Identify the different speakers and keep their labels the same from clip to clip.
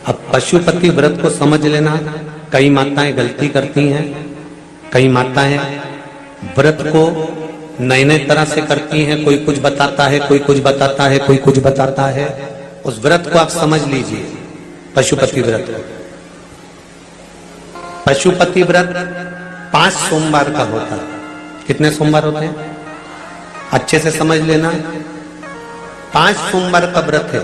Speaker 1: अब पशुपति व्रत को समझ लेना। कई माताएं गलती करती हैं, कई माताएं व्रत को नए नए तरह से करती हैं। कोई कुछ बताता है, कोई कुछ बताता है, कोई कुछ बताता है। उस व्रत को आप समझ लीजिए, पशुपति व्रत। पशुपति व्रत 5 सोमवार का होता है। कितने सोमवार होते हैं अच्छे से समझ लेना। 5 सोमवार का व्रत है।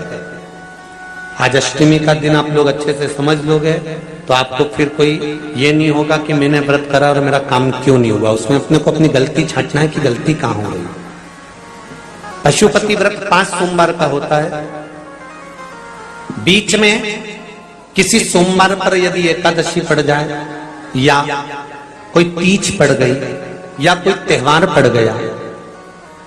Speaker 1: आज अष्टमी का दिन आप लोग अच्छे से समझ लोगे तो आपको फिर कोई ये नहीं होगा कि मैंने व्रत करा और मेरा काम क्यों नहीं हुआ। उसमें अपने को अपनी गलती छांटना है कि गलती कहां हो गई। पशुपति व्रत 5 सोमवार का होता है। बीच में किसी सोमवार पर यदि एकादशी पड़ जाए या कोई तीज पड़ गई या कोई त्योहार पड़ गया,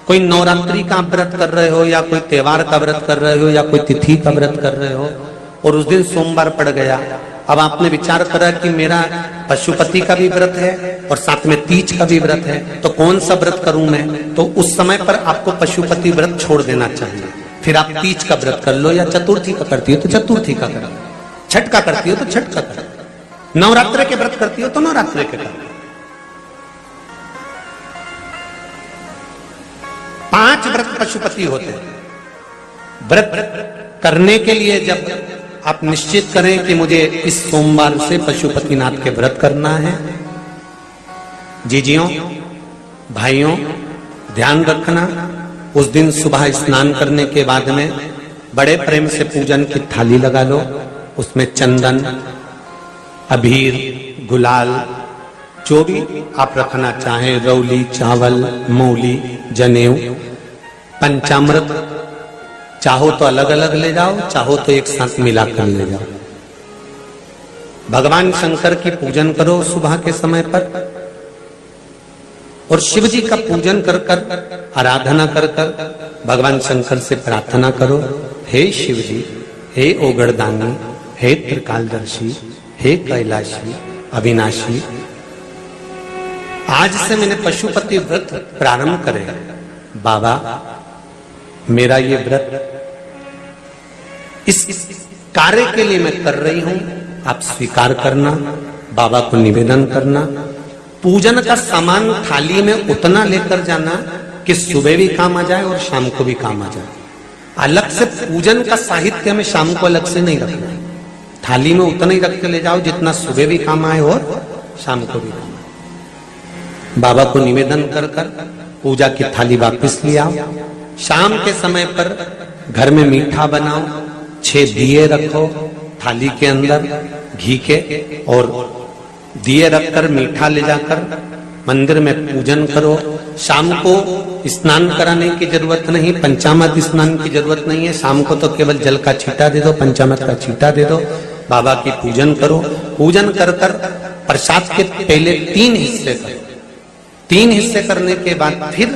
Speaker 1: कोई नवरात्रि का व्रत कर रहे हो या कोई त्योहार का व्रत कर रहे हो या कोई तिथि का व्रत कर रहे हो और उस दिन सोमवार पड़ गया, अब आपने विचार करा कि मेरा पशुपति का भी व्रत है और साथ में तीज का भी व्रत है, तो कौन सा व्रत करूं मैं। तो उस समय पर आपको पशुपति व्रत छोड़ देना चाहिए। फिर आप तीज का व्रत कर लो या चतुर्थी का करती हो तो चतुर्थी का करो, छठ का करती हो तो छठ का करो, नवरात्र के व्रत करती हो तो नवरात्र के करो। 5 व्रत पशुपति होते हैं। व्रत करने के लिए जब आप निश्चित करें कि मुझे इस सोमवार से पशुपतिनाथ के व्रत करना है, जीजियों भाइयों ध्यान रखना, उस दिन सुबह स्नान करने के बाद में बड़े प्रेम से पूजन की थाली लगा लो। उसमें चंदन, अबीर, गुलाल, जो भी आप रखना चाहें, रौली, चावल, मौली, जनेऊ, पंचामृत, चाहो तो अलग अलग ले जाओ, चाहो तो एक साथ मिलाकर ले जाओ। भगवान शंकर की पूजन करो सुबह के समय पर और शिव जी का पूजन कर कर आराधना कर कर भगवान शंकर से प्रार्थना करो, हे शिव जी, हे ओगड़दानी, हे त्रिकालदर्शी, हे कैलाशी, अविनाशी, आज से मैंने पशुपति व्रत प्रारंभ करे। बाबा मेरा ये व्रत इस कार्य के लिए मैं कर रही हूं, आप स्वीकार करना। बाबा को निवेदन करना। पूजन का सामान थाली में उतना लेकर जाना कि सुबह भी काम आ जाए और शाम को भी काम आ जाए। अलग से पूजन का साहित्य में शाम को अलग से नहीं रखना। थाली में उतना ही रख के ले जाओ जितना सुबह भी काम आए और शाम को भी काम आए। बाबा को निवेदन कर कर पूजा की थाली वापस ले आओ। शाम के समय पर घर में मीठा बनाओ, 6 दिए रखो थाली के अंदर घी के, और दिए रखकर मीठा ले जाकर मंदिर में पूजन करो। शाम को स्नान कराने की जरूरत नहीं, पंचामृत स्नान की जरूरत नहीं है। शाम को तो केवल जल का छींटा दे दो, पंचामृत का छींटा दे दो, बाबा की पूजन करो। पूजन कर कर प्रसाद के पहले 3 हिस्से करो। 3 हिस्से करने के बाद फिर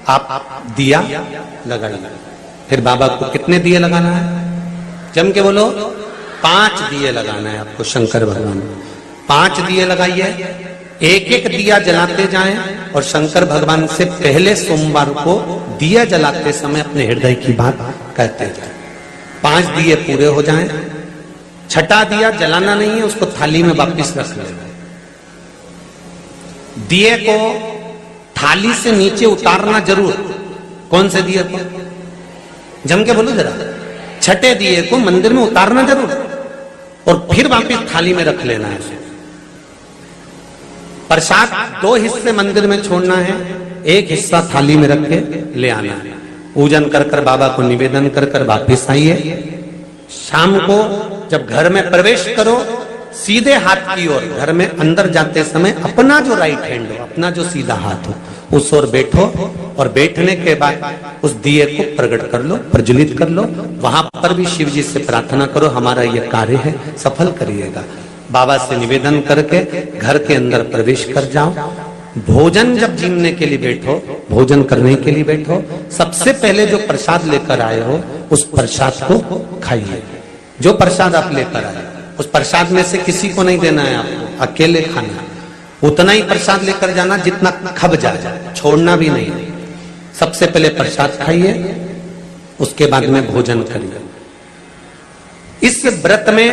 Speaker 1: आप दिया लगाइए। फिर बाबा को कितने दिए लगाना है? जम के बोलो, 5 दिए लगाना है आपको शंकर भगवान। 5 दिए लगाइए, एक एक दिया जलाते जाएं और शंकर भगवान से पहले सोमवार को दिया जलाते समय अपने हृदय की बात कहते जाएं। 5 दिए पूरे हो जाएं। छठा दिया जलाना नहीं है, उसको थाली में वापस रख लेना। दिए को थाली से नीचे उतारना जरूर। कौन से दिए को? जम के बोलो जरा। छठे दिए को मंदिर में उतारना जरूर और फिर वापस थाली में रख लेना है। प्रसाद 2 हिस्से मंदिर में छोड़ना है, 1 हिस्सा थाली में रख के ले आना है। पूजन कर कर बाबा को निवेदन कर कर वापिस आइए। शाम को जब घर में प्रवेश करो, सीधे हाथ की ओर घर में अंदर जाते समय अपना जो राइट हैंड हो, अपना जो सीधा हाथ हो, उस ओर बैठो और बैठने के बाद उस दिए को प्रकट कर लो, प्रज्वलित कर लो। वहां पर भी शिव जी से प्रार्थना करो, हमारा यह कार्य है, सफल करिएगा। बाबा से निवेदन करके घर के अंदर प्रवेश कर जाओ। भोजन जब जीमने के लिए बैठो, भोजन करने के लिए बैठो, सबसे पहले जो प्रसाद लेकर आए हो उस प्रसाद को खाइए। जो प्रसाद आप लेकर आए उस प्रसाद में से किसी को नहीं देना है, आपको अकेले खाना। उतना ही प्रसाद लेकर जाना जितना खब जाए, छोड़ना भी नहीं। सबसे पहले प्रसाद खाइए, उसके बाद में भोजन करिए। इस व्रत में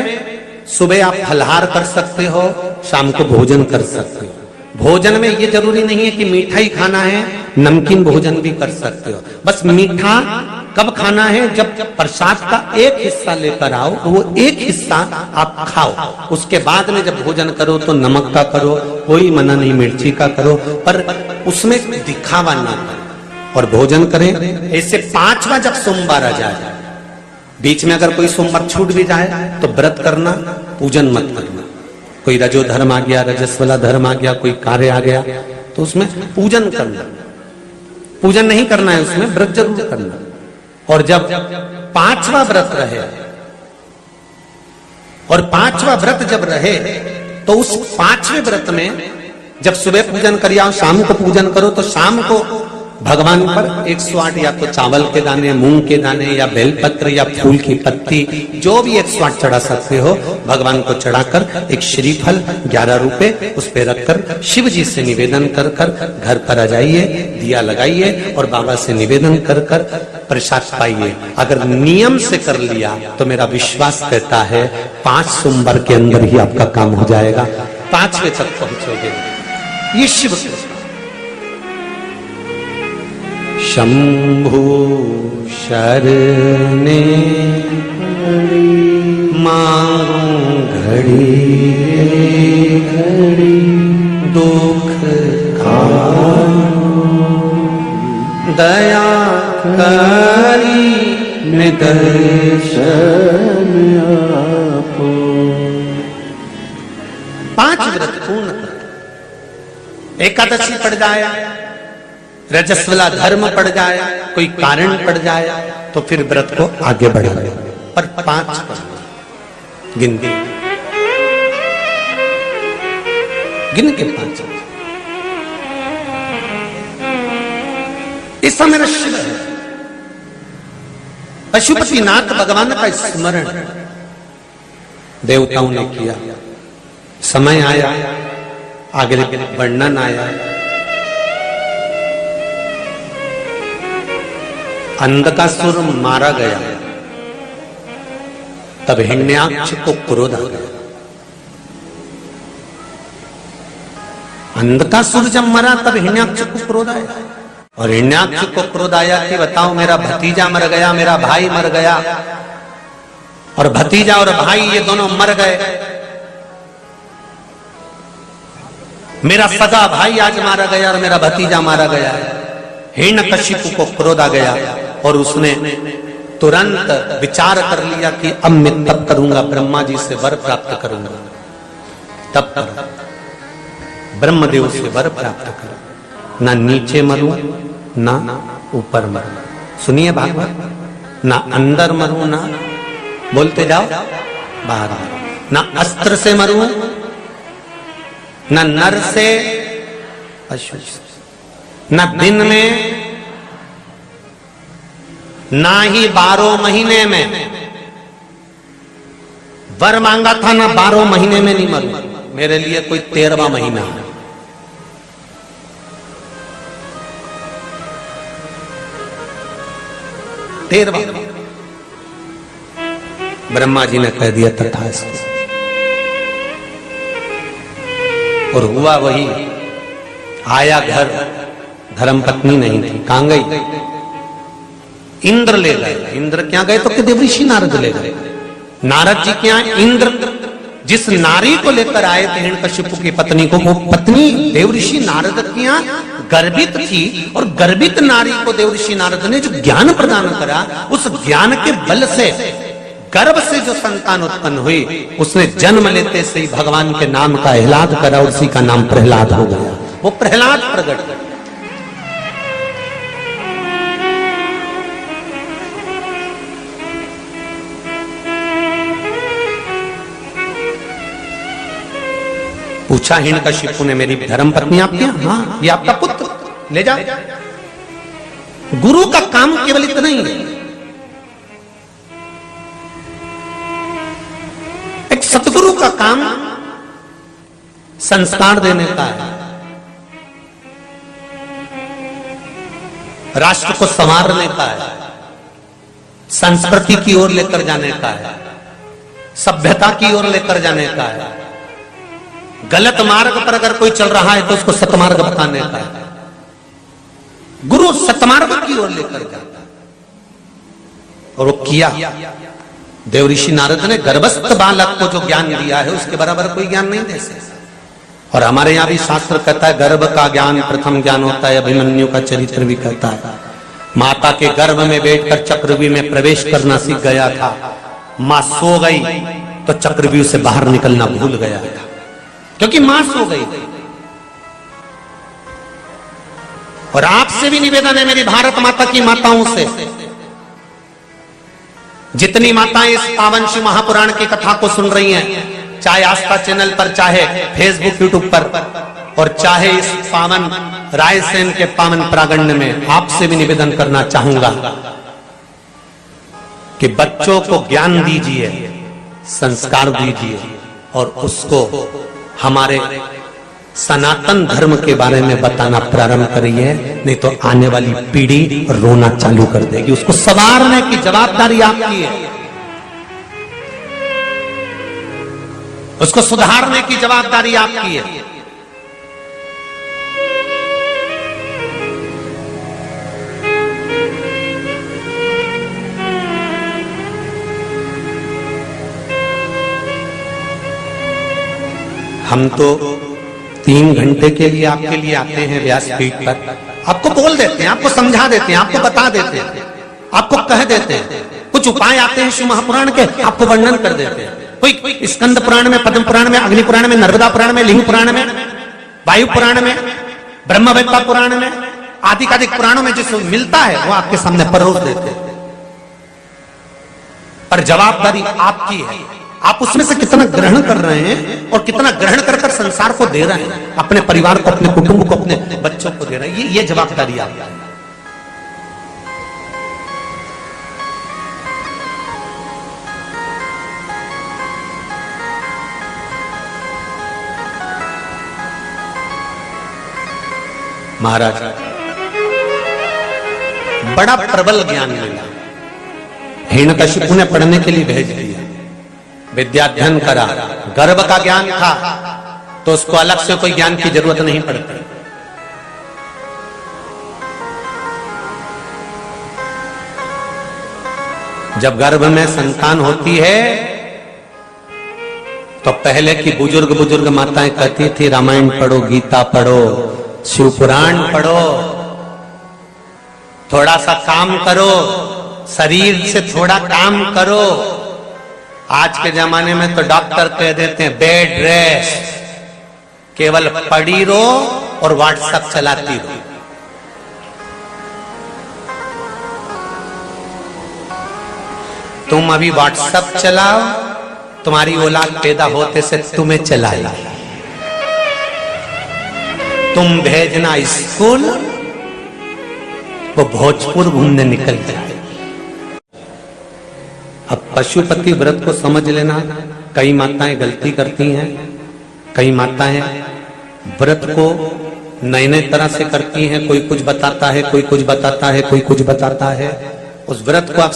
Speaker 1: सुबह आप फलहार कर सकते हो, शाम को भोजन कर सकते हो। भोजन में ये जरूरी नहीं है कि मीठा ही खाना है, नमकीन भोजन भी कर सकते हो। बस मीठा कब खाना है, जब प्रसाद का एक हिस्सा लेकर आओ, वो एक हिस्सा आप खाओ। उसके बाद में जब भोजन करो तो नमक का करो, कोई मना नहीं, मिर्ची का करो, पर उसमें दिखावा ना करो और भोजन करें। ऐसे 5वां जब सोमवार आ जाए, बीच में अगर कोई सोमवार छूट भी जाए तो व्रत करना, पूजन मत करना। कोई रजो धर्म आ गया, रजस वाला धर्म आ गया, कोई कार्य आ गया तो उसमें पूजन करना, पूजन नहीं करना है, उसमें व्रत जरूर करना। और जब 5वां व्रत रहे, और 5वां व्रत जब रहे तो उस 5वें व्रत में जब सुबह पूजन करिए और शाम को पूजन करो, तो शाम को भगवान पर 108 या तो चावल के दाने, मूंग के दाने, या बेलपत्र, या फूल की पत्ती, जो भी 108 चढ़ा सकते हो भगवान को चढ़ाकर एक श्रीफल 11 रुपए उस पे रखकर शिव जी से निवेदन कर कर घर पर आ जाइए, दिया लगाइए और बाबा से निवेदन कर कर प्रसाद पाइए। अगर नियम से कर लिया तो मेरा विश्वास कहता है 5 सोमवार के अंदर ही आपका काम हो जाएगा, 5वें तक पहुंचोगे। ये शिव शंभु शरणे मारूं घड़ी घड़ी दुख दया करी निदर्शन आपो। 5 व्रत पूर्ण कर, एकादशी पड़ जाए, रजस्वला धर्म पड़ जाए, कोई कारण पड़ जाए तो फिर व्रत को आगे बढ़ाए, पर 5 गिन के 5। ऐसा मेरा शिव है। पशुपतिनाथ भगवान का स्मरण देवताओं ने किया, समय आया, आगे वर्णन आया। अंधकासुर मारा गया, तब हिरण्याक्ष को क्रोध आ गया। अंधकासुर जब मरा तब हिरण्याक्ष को क्रोध आया, और हिरण्याक्ष को क्रोध आया कि बताओ मेरा भतीजा मर गया, मेरा भाई मर गया, और भतीजा और भाई ये दोनों मर गए, मेरा सगा भाई आज मारा गया और मेरा भतीजा मारा गया। हिरण्यकशिपु को क्रोध आ गया और उसने तुरंत विचार कर लिया कि अब मैं तप करूंगा, ब्रह्मा जी से वर प्राप्त करूंगा। तब ब्रह्मदेव से वर प्राप्त कर, ना नीचे मरूं ना ऊपर मरूं। सुनिए भागवत, ना अंदर मरूं ना, बोलते जाओ, बाहर, ना अस्त्र से मरूं ना नर से, अशुभ, ना दिन में ना ही 12 महीने में। वर मांगा था ना 12 महीने में नहीं मरूं, मेरे लिए कोई 13वां महीना है। ब्रह्मा जी ने कह दिया तथास्तु, और हुआ वही। आया घर, धर्मपत्नी नहीं थी, कहां गई? इंद्र ले गए। इंद्र क्या गए तो देवऋषि नारद ले गए। नारद जी क्या, इंद्र जिस नारी को लेकर आए थे हिरण्यकशिपु की पत्नी को, वो पत्नी देवऋषि नारद की गर्भित थी, और गर्भित नारी को देवऋषि नारद ने जो ज्ञान प्रदान करा, उस ज्ञान के बल से गर्भ से जो संतान उत्पन्न हुई, उसने जन्म लेते से ही भगवान के नाम का आह्लाद करा, उसी का नाम प्रहलाद हो गया। वो प्रहलाद प्रकट। पूछा हिरण्यकशिपु ने, मेरी धर्म पत्नी आपकी? हाँ, ये आपका पुत्र, ले जाओ। गुरु का काम केवल इतना ही है, एक सतगुरु का काम संस्कार देने का है, राष्ट्र को संवारने का है, संस्कृति की ओर लेकर जाने का है। सभ्यता की ओर लेकर जाने का है। गलत मार्ग पर अगर कोई चल रहा है तो उसको सतमार्ग बताने का है। गुरु सतमार्ग की ओर लेकर जाता है और वो किया। देव ऋषि नारद ने गर्भस्थ बालक को जो ज्ञान दिया है उसके बराबर कोई ज्ञान नहीं दे सकता। और हमारे यहां भी शास्त्र कहता है गर्भ का ज्ञान प्रथम ज्ञान होता है। अभिमन्यु का चरित्र भी कहता है माता के गर्भ में बैठकर चक्रव्यूह में प्रवेश करना सीख गया था। मां सो गई तो चक्रव्यूह से बाहर निकलना भूल गया था, क्योंकि मां सो गई। और आपसे भी निवेदन है मेरी भारत माता की माताओं से, जितनी माताएं इस पावन शिव महापुराण की कथा को सुन रही हैं, चाहे आस्था चैनल पर, चाहे फेसबुक यूट्यूब पर, और चाहे इस पावन रायसेन के पावन प्रांगण में, आपसे भी निवेदन करना चाहूंगा कि बच्चों को ज्ञान दीजिए, संस्कार दीजिए और उसको हमारे सनातन धर्म के बारे में बताना प्रारंभ करिए, नहीं तो आने वाली पीढ़ी रोना चालू कर देगी। उसको संवारने की जवाबदारी आपकी है, उसको सुधारने की जवाबदारी आपकी है। हम तो 3 घंटे के लिए आपके लिए आते हैं व्यासपीठ पर, आपको बोल देते हैं, आपको समझा देते हैं, आपको बता देते हैं, आपको कह देते हैं। कुछ उपाय आते हैं शिव महापुराण के, आपको वर्णन कर देते हैं। कोई स्कंद पुराण में, पद्म पुराण में, अग्नि पुराण में, नर्मदा पुराण में, लिंग पुराण में, वायु पुराण में, ब्रह्मवेत्ता पुराण में, आदि पुराणों में जिसको मिलता है वो आपके सामने परोस देते हैं। पर जवाबदारी आपकी है, आप उसमें से कितना ग्रहण कर रहे हैं और कितना ग्रहण कर संसार को दे रहे हैं, अपने परिवार को, अपने कुटुंब को, अपने बच्चों को दे रहे हैं। ये जवाबदारी आपकी है। महाराज बड़ा प्रबल ज्ञान मिला, हिरण्यकशिपु ने पढ़ने के लिए भेज दिया, विद्याध्ययन करा, गर्भ का ज्ञान था तो उसको अलग से कोई ज्ञान की जरूरत नहीं पड़ती। जब गर्भ में संतान होती है तो पहले की बुजुर्ग माताएं कहती थी रामायण पढ़ो, गीता पढ़ो, शिव पुराण पढ़ो, थोड़ा सा काम करो, शरीर से थोड़ा काम करो। आज के जमाने में तो डॉक्टर कह देते हैं बेड रेस्ट, केवल पड़ी रहो और व्हाट्सएप चलाती रहो। तुम अभी व्हाट्सएप चलाओ, तुम्हारी औलाद पैदा होते से तुम्हें चलाई। तुम भेजना स्कूल, वो भोजपुर घूमने निकल जाए। अब पशुपति व्रत को समझ लेना, कई माताएं गलती करती हैं, कई माताएं व्रत को नए नए तरह से करती हैं। कोई कुछ बताता है, कोई कुछ बताता है, कोई कुछ बताता है। उस व्रत को आप